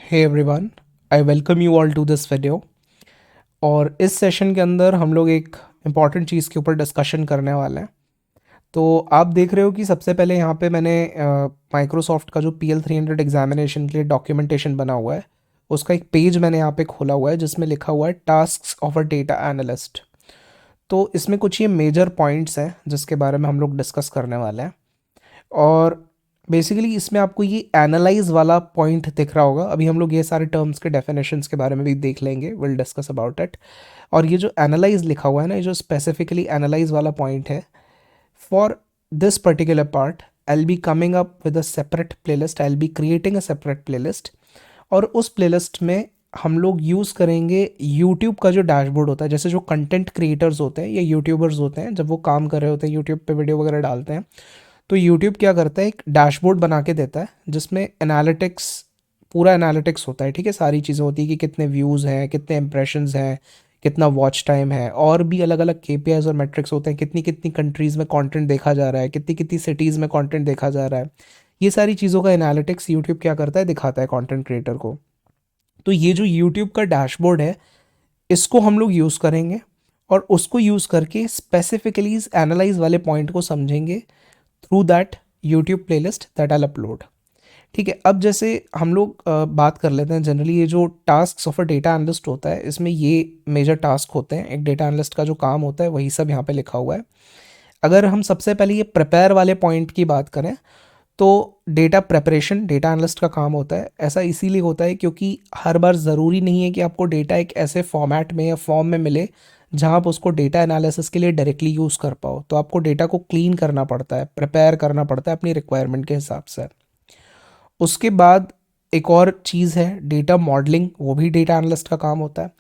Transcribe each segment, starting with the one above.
Hey everyone, I welcome you all to this video. और इस session के अंदर हम लोग एक इम्पॉर्टेंट चीज़ के ऊपर डिस्कशन करने वाले हैं। तो आप देख रहे हो कि सबसे पहले यहाँ पे मैंने माइक्रोसॉफ्ट का जो PL300 एग्जामिनेशन के लिए डॉक्यूमेंटेशन बना हुआ है उसका एक पेज मैंने यहाँ पे खोला हुआ है जिसमें लिखा हुआ है tasks of a data analyst. तो इसमें कुछ ये मेजर पॉइंट्स हैं जिसके बारे में हम लोग डिस्कस करने वाले हैं। और बेसिकली इसमें आपको ये एनालाइज वाला पॉइंट दिख रहा होगा। अभी हम लोग ये सारे टर्म्स के डेफिनेशंस के बारे में भी देख लेंगे, विल डिस्कस अबाउट इट। और ये जो एनालाइज लिखा हुआ है ना, ये जो स्पेसिफिकली एनालाइज वाला पॉइंट है, for this particular part I will be coming up with a separate playlist, I will be creating a separate playlist. और उस प्लेलिस्ट में हम लोग यूज़ करेंगे यूट्यूब का जो डैशबोर्ड होता है। जैसे जो कंटेंट क्रिएटर्स होते हैं या यूट्यूबर्स होते हैं, जब वो काम कर रहे होते हैं यूट्यूब पे वीडियो वगैरह डालते हैं, तो यूट्यूब क्या करता है, एक डैशबोर्ड बना के देता है जिसमें एनालिटिक्स, पूरा एनालिटिक्स होता है। ठीक है, सारी चीज़ें होती है कि कितने व्यूज़ हैं, कितने इंप्रेशंस हैं, कितना वॉच टाइम है, और भी अलग अलग KPIs और मेट्रिक्स होते हैं। कितनी कितनी कंट्रीज़ में कंटेंट देखा जा रहा है, कितनी कितनी सिटीज़ में कंटेंट देखा जा रहा है। ये सारी चीज़ों का एनालिटिक्स यूट्यूब क्या करता है, दिखाता है कंटेंट क्रिएटर को। तो ये जो यूट्यूब का डैशबोर्ड है, इसको हम लोग यूज़ करेंगे और उसको यूज़ करके स्पेसिफिकली इस एनालाइज वाले पॉइंट को समझेंगे through that YouTube playlist that I upload. ठीक है, अब जैसे हम लोग बात कर लेते हैं जनरली ये जो task of a data analyst होता है, इसमें ये मेजर टास्क होते हैं। एक डेटा एनालिस्ट का जो काम होता है वही सब यहाँ पे लिखा हुआ है। अगर हम सबसे पहले ये प्रिपेयर वाले पॉइंट की बात करें, तो डेटा प्रेपरेशन डेटा एनालिस्ट का काम होता है। ऐसा इसीलिए होता है क्योंकि हर बार ज़रूरी नहीं है कि आपको डेटा एक ऐसे फॉर्मेट में या फॉर्म में मिले जहाँ आप उसको डेटा एनालिसिस के लिए डायरेक्टली यूज़ कर पाओ। तो आपको डेटा को क्लीन करना पड़ता है, प्रिपेयर करना पड़ता है अपनी रिक्वायरमेंट के हिसाब से। उसके बाद एक और चीज़ है डेटा मॉडलिंग, वो भी डेटा एनालिस्ट का काम होता है।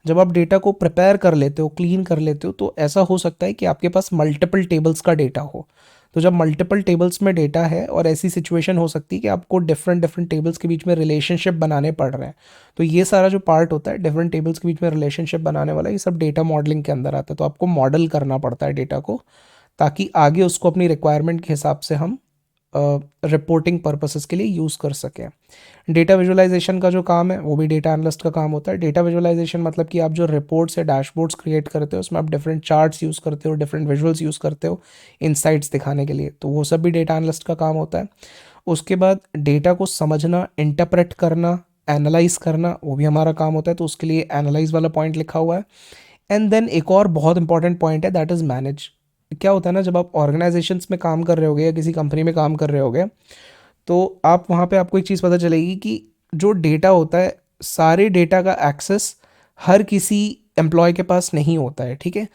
जब आप डेटा को प्रिपेयर कर लेते हो, क्लीन कर लेते हो, तो ऐसा हो सकता है कि आपके पास मल्टीपल टेबल्स का डेटा हो। तो जब मल्टीपल टेबल्स में डेटा है और ऐसी सिचुएशन हो सकती है कि आपको डिफरेंट डिफरेंट टेबल्स के बीच में रिलेशनशिप बनाने पड़ रहे हैं, तो ये सारा जो पार्ट होता है डिफरेंट टेबल्स के बीच में रिलेशनशिप बनाने वाला, ये सब डेटा मॉडलिंग के अंदर आता है। तो आपको मॉडल करना पड़ता है डेटा को, ताकि आगे उसको अपनी रिक्वायरमेंट के हिसाब से हम रिपोर्टिंग पर्पसेस के लिए यूज़ कर सकें। डेटा विजुअलाइजेशन का जो काम है वो भी डेटा एनालिस्ट का काम होता है। डेटा विजुअलाइजेशन मतलब कि आप जो रिपोर्ट्स या डैशबोर्ड्स क्रिएट करते हो, उसमें आप डिफरेंट चार्ट्स यूज़ करते हो, डिफरेंट विजुअल्स यूज़ करते हो इनसाइट्स दिखाने के लिए, तो वो सब भी डेटा एनालिस्ट का काम होता है। उसके बाद डेटा को समझना, इंटरप्रेट करना, एनालाइज करना, वो भी हमारा काम होता है। तो उसके लिए एनालाइज वाला पॉइंट लिखा हुआ है। एंड देन एक और बहुत इंपॉर्टेंट पॉइंट है, दैट इज़ मैनेज। क्या होता है ना, जब आप ऑर्गेनाइजेशंस में काम कर रहे होगे या किसी कंपनी में काम कर रहे होगे, तो आप वहाँ पे आपको एक चीज़ पता चलेगी कि जो डेटा होता है, सारे डेटा का एक्सेस हर किसी एम्प्लॉय के पास नहीं होता है। ठीक है,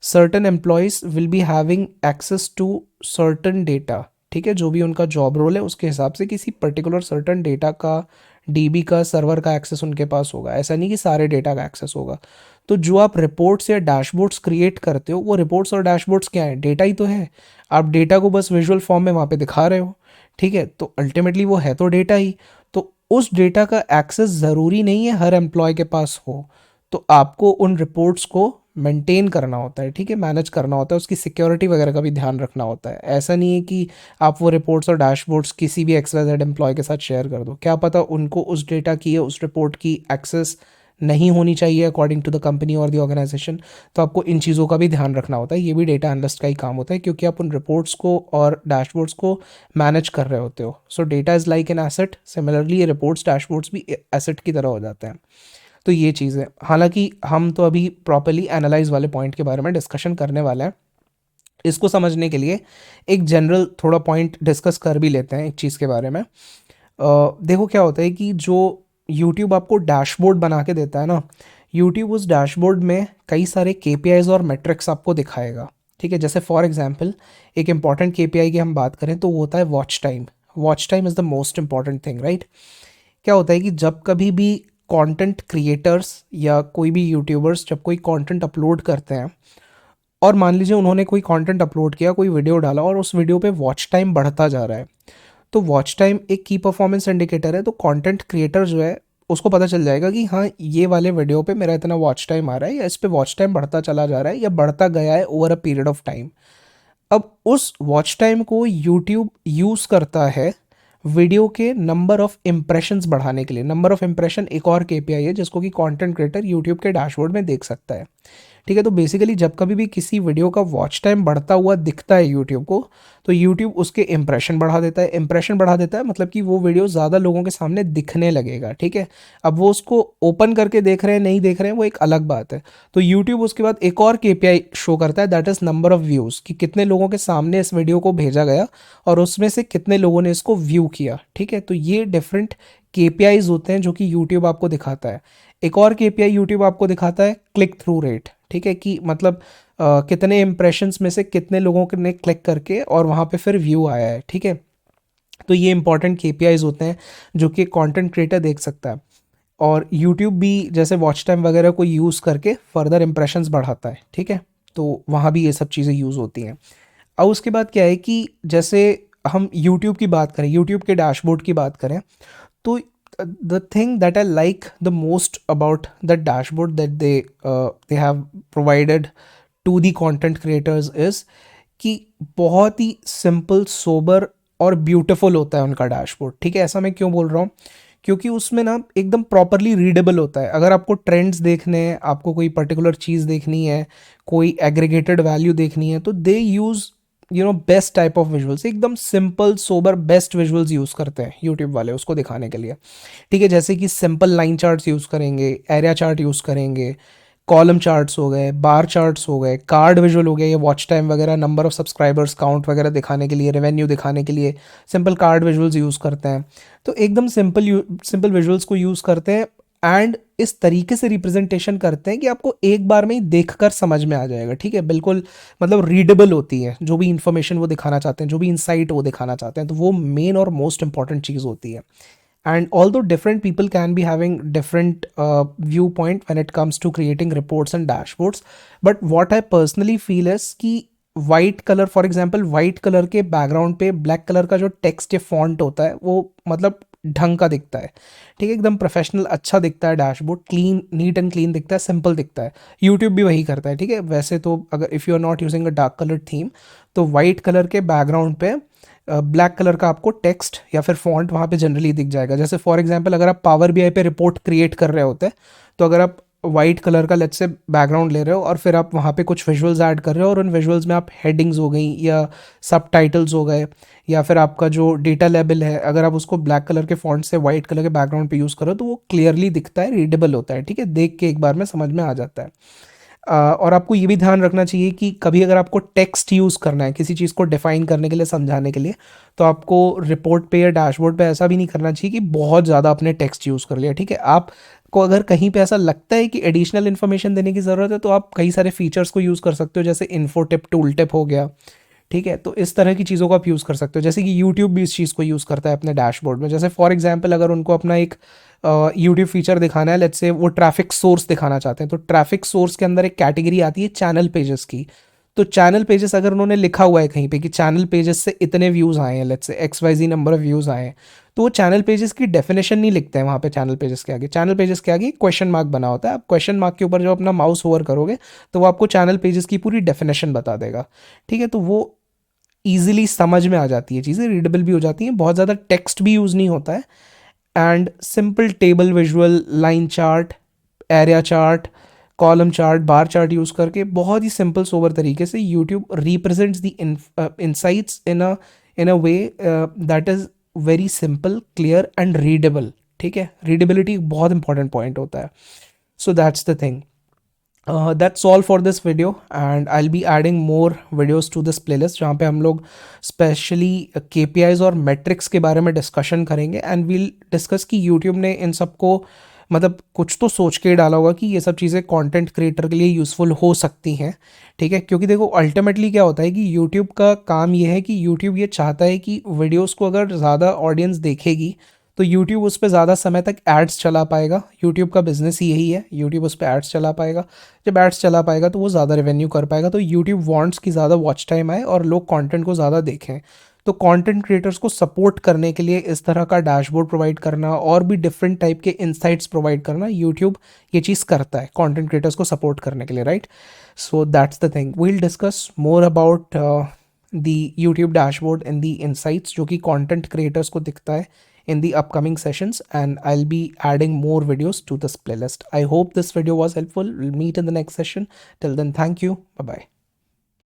certain employees will be having access to certain data. ठीक है, जो भी उनका जॉब रोल है उसके हिसाब से किसी पर्टिकुलर सर्टन डेटा का, DB का, सर्वर का एक्सेस उनके पास होगा। ऐसा नहीं कि सारे डेटा का एक्सेस होगा। तो जो आप रिपोर्ट्स या डैशबोर्ड्स क्रिएट करते हो, वो रिपोर्ट्स और डैशबोर्ड्स क्या है, डेटा ही तो है। आप डेटा को बस विजुअल फॉर्म में वहाँ पे दिखा रहे हो। ठीक है, तो अल्टीमेटली वो है तो डेटा ही। तो उस डेटा का एक्सेस ज़रूरी नहीं है हर एम्प्लॉय के पास हो। तो आपको उन रिपोर्ट्स को मेंटेन करना होता है, ठीक है, मैनेज करना होता है, उसकी सिक्योरिटी वगैरह का भी ध्यान रखना होता है। ऐसा नहीं है कि आप वो रिपोर्ट्स और डैशबोर्ड्स किसी भी XYZ एम्प्लॉय के साथ शेयर कर दो। क्या पता उनको उस डेटा की या उस रिपोर्ट की एक्सेस नहीं होनी चाहिए अकॉर्डिंग टू द कंपनी और द ऑर्गेनाइजेशन। तो आपको इन चीज़ों का भी ध्यान रखना होता है। ये भी डेटा एनालिस्ट का ही काम होता है, क्योंकि आप उन रिपोर्ट्स को और डैशबोर्ड्स को मैनेज कर रहे होते हो। सो data is like an asset, similarly ये रिपोर्ट्स डैशबोर्ड्स भी एसेट की तरह हो जाते हैं। तो ये चीज़ है। हालांकि हम तो अभी प्रॉपरली एनालाइज वाले पॉइंट के बारे में डिस्कशन करने वाले हैं। इसको समझने के लिए एक जनरल थोड़ा पॉइंट डिस्कस कर भी लेते हैं एक चीज़ के बारे में। देखो क्या होता है कि जो यूट्यूब आपको डैशबोर्ड बना के देता है ना, यूट्यूब उस डैशबोर्ड में कई सारे KPIs और मेट्रिक्स आपको दिखाएगा। ठीक है, जैसे फॉर एग्जांपल एक इंपॉर्टेंट KPI की हम बात करें तो वो होता है watch time. Watch time is the most important thing, right. क्या होता है कि जब कभी भी कंटेंट क्रिएटर्स या कोई भी यूट्यूबर्स जब कोई कंटेंट अपलोड करते हैं, और मान लीजिए उन्होंने कोई कंटेंट अपलोड किया, कोई वीडियो डाला, और उस वीडियो पे वॉच टाइम बढ़ता जा रहा है, तो वॉच टाइम एक की परफॉर्मेंस इंडिकेटर है। तो कंटेंट क्रिएटर जो है उसको पता चल जाएगा कि हाँ, ये वाले वीडियो पे मेरा इतना वॉच टाइम आ रहा है, या इस पे वॉच टाइम बढ़ता चला जा रहा है, या बढ़ता गया है over a period of time. अब उस वॉच टाइम को यूट्यूब यूज़ करता है वीडियो के नंबर ऑफ इम्प्रेशंस बढ़ाने के लिए। नंबर ऑफ इम्प्रेशन एक और केपीआई है जिसको कि कंटेंट क्रिएटर यूट्यूब के डैशबोर्ड में देख सकता है। ठीक है, तो बेसिकली जब कभी भी किसी वीडियो का वॉच टाइम बढ़ता हुआ दिखता है यूट्यूब को, तो यूट्यूब उसके इम्प्रेशन बढ़ा देता है। इम्प्रेशन बढ़ा देता है मतलब कि वो वीडियो ज़्यादा लोगों के सामने दिखने लगेगा। ठीक है, अब वो उसको ओपन करके देख रहे हैं नहीं देख रहे हैं वो एक अलग बात है। तो यूट्यूब उसके बाद एक और केपीआई शो करता है, that is number of views, कि कितने लोगों के सामने इस वीडियो को भेजा गया और उसमें से कितने लोगों ने इसको व्यू किया। ठीक है, तो ये डिफरेंट केपीआईज होते हैं जो कि यूट्यूब आपको दिखाता है। एक और केपीआई यूट्यूब आपको दिखाता है क्लिक थ्रू रेट। ठीक है, कि मतलब कितने इंप्रेशंस में से कितने लोगों ने क्लिक करके और वहाँ पे फिर व्यू आया है। ठीक है, तो ये इंपॉर्टेंट केपीआईज होते हैं जो कि कंटेंट क्रिएटर देख सकता है। और यूट्यूब भी जैसे वॉच टाइम वगैरह को यूज़ करके फर्दर इंप्रेशंस बढ़ाता है। ठीक है, तो वहाँ भी ये सब चीज़ें यूज़ होती हैं। अब उसके बाद क्या है कि जैसे हम यूट्यूब की बात करें, यूट्यूब के डैशबोर्ड की बात करें, तो the thing that I like the most about the dashboard that they have provided to the content creators is कि बहुत ही सिंपल सोबर और ब्यूटीफुल होता है उनका डैशबोर्ड। ठीक है, ऐसा मैं क्यों बोल रहा हूँ, क्योंकि उसमें ना एकदम प्रॉपरली रीडेबल होता है। अगर आपको ट्रेंड्स देखने हैं, आपको कोई पर्टिकुलर चीज़ देखनी है, कोई एग्रीगेटेड वैल्यू देखनी है, तो they use best type of visuals, एकदम simple sober best visuals use करते हैं यूट्यूब वाले उसको दिखाने के लिए। ठीक है, जैसे कि सिंपल लाइन चार्ट्स यूज़ करेंगे, एरिया चार्ट यूज़ करेंगे, कॉलम चार्ट्स हो गए, बार चार्ट्स हो गए, कार्ड विजुअल हो गया, ये वॉच टाइम वगैरह, नंबर ऑफ सब्सक्राइबर्स काउंट वगैरह दिखाने के लिए, रेवेन्यू दिखाने के लिए सिंपल कार्ड विजुअल्स यूज़ करते हैं। तो एकदम सिंपल विजुअल्स को यूज़ करते हैं एंड इस तरीके से रिप्रेजेंटेशन करते हैं कि आपको एक बार में ही देखकर समझ में आ जाएगा। ठीक है, बिल्कुल मतलब रीडेबल होती है जो भी इन्फॉर्मेशन वो दिखाना चाहते हैं, जो भी इंसाइट वो दिखाना चाहते हैं, तो वो मेन और मोस्ट इंपॉर्टेंट चीज़ होती है। And although different people can be having different viewpoint when it comes to creating reports and dashboards, but what I personally feel is कि white colour, for example white colour के background पे black colour का जो text या font होता है वो मतलब ढंग का दिखता है। ठीक है, एकदम प्रोफेशनल अच्छा दिखता है, dashboard clean, neat and clean दिखता है, सिंपल दिखता है। यूट्यूब भी वही करता है। ठीक है, वैसे तो अगर if you are not using a dark colour theme, तो वाइट कलर के बैकग्राउंड पे ब्लैक कलर का आपको टेक्स्ट या फिर फॉन्ट वहाँ पे जनरली दिख जाएगा। जैसे फॉर एग्जांपल अगर आप पावर बीआई पे रिपोर्ट क्रिएट कर रहे होते हैं, तो अगर आप वाइट कलर का लेट्स से बैकग्राउंड ले रहे हो और फिर आप वहाँ पे कुछ विजुअल्स ऐड कर रहे हो और उन विजुअल्स में आप हेडिंग्स हो गई या सब टाइटल्स हो गए या फिर आपका जो डेटा लेबल है, अगर आप उसको ब्लैक कलर के फॉन्ट से वाइट कलर के बैकग्राउंड पे यूज़ करो तो वो क्लियरली दिखता है, रीडेबल होता है। ठीक है, देख के एक बार में समझ में आ जाता है। और आपको ये भी ध्यान रखना चाहिए कि कभी अगर आपको टेक्स्ट यूज़ करना है किसी चीज़ को डिफाइन करने के लिए, समझाने के लिए, तो आपको रिपोर्ट पे या डैशबोर्ड पे ऐसा भी नहीं करना चाहिए कि बहुत ज़्यादा आपने टेक्स्ट यूज़ कर लिया। ठीक है, आपको अगर कहीं पे ऐसा लगता है कि एडिशनल इन्फॉर्मेशन देने की ज़रूरत है तो आप कई सारे फीचर्स को यूज़ कर सकते हो, जैसे इन्फो टिप, टूल टिप हो गया। ठीक है, तो इस तरह की चीज़ों को आप यूज़ कर सकते हो, जैसे कि यूट्यूब भी इस चीज़ को यूज़ करता है अपने डैशबोर्ड में। जैसे फॉर एग्जांपल अगर उनको अपना एक यूट्यूब फीचर दिखाना है, लेट्स से वो ट्रैफिक सोर्स दिखाना चाहते हैं, तो ट्रैफिक सोर्स के अंदर एक कैटेगरी आती है चैनल पेजेस की। तो चैनल पेजेस अगर उन्होंने लिखा हुआ है कहीं पे कि चैनल पेजेस से इतने व्यूज़ आए हैं, let's say XYZ number of views आए हैं, तो वो चैनल पेजेस की डेफिनेशन नहीं लिखते हैं वहाँ पे। चैनल पेजेस के आगे, चैनल पेजेस के आगे क्वेश्चन मार्क बना होता है। आप क्वेश्चन मार्क के ऊपर जब अपना माउस ओवर करोगे तो वो आपको चैनल पेजेस की पूरी डेफिनेशन बता देगा। ठीक है, तो वो ईजिली समझ में आ जाती है, चीज़ें रीडेबल भी हो जाती हैं, बहुत ज़्यादा टेक्स्ट भी यूज़ नहीं होता है। And simple table visual, line chart, area chart, column chart, bar chart use करके बहुत ही सिंपल सोबर तरीके से YouTube represents the insights in a way that is very simple, clear and readable. ठीक है, रीडेबिलिटी बहुत इंपॉर्टेंट पॉइंट होता है। सो that's the thing. That's all for this video and I'll be adding more videos to this playlist जहाँ पे हम लोग specially KPIs और मेट्रिक्स के बारे में डिस्कशन करेंगे एंड वील डिस्कस कि यूट्यूब ने इन सबको मतलब कुछ तो सोच के डाला होगा कि ये सब चीज़ें कंटेंट क्रिएटर के लिए यूज़फुल हो सकती हैं। ठीक है, क्योंकि देखो अल्टीमेटली क्या होता है कि यूट्यूब का काम ये है कि यूट्यूब ये चाहता है कि वीडियोज़ को अगर ज़्यादा ऑडियंस देखेगी तो यूट्यूब उस पर ज़्यादा समय तक एड्स चला पाएगा। यूट्यूब का बिजनेस ही यही है, यूट्यूब उस पर एड्स चला पाएगा। जब एड्स चला पाएगा तो वो ज़्यादा रेवेन्यू कर पाएगा, तो यूट्यूब वांट्स की ज़्यादा वॉच टाइम आए और लोग कंटेंट को ज़्यादा देखें। तो कंटेंट क्रिएटर्स को सपोर्ट करने के लिए इस तरह का डैशबोर्ड प्रोवाइड करना और भी डिफरेंट टाइप के इंसाइट्स प्रोवाइड करना, यूट्यूब ये चीज़ करता है कंटेंट क्रिएटर्स को सपोर्ट करने के लिए, right? So that's the thing, we'll discuss more about the YouTube dashboard and the insights जो कि content creators को दिखता है in the upcoming sessions, and I'll be adding more videos to this playlist. I hope this video was helpful. We'll meet in the next session. Till then, thank you. Bye bye.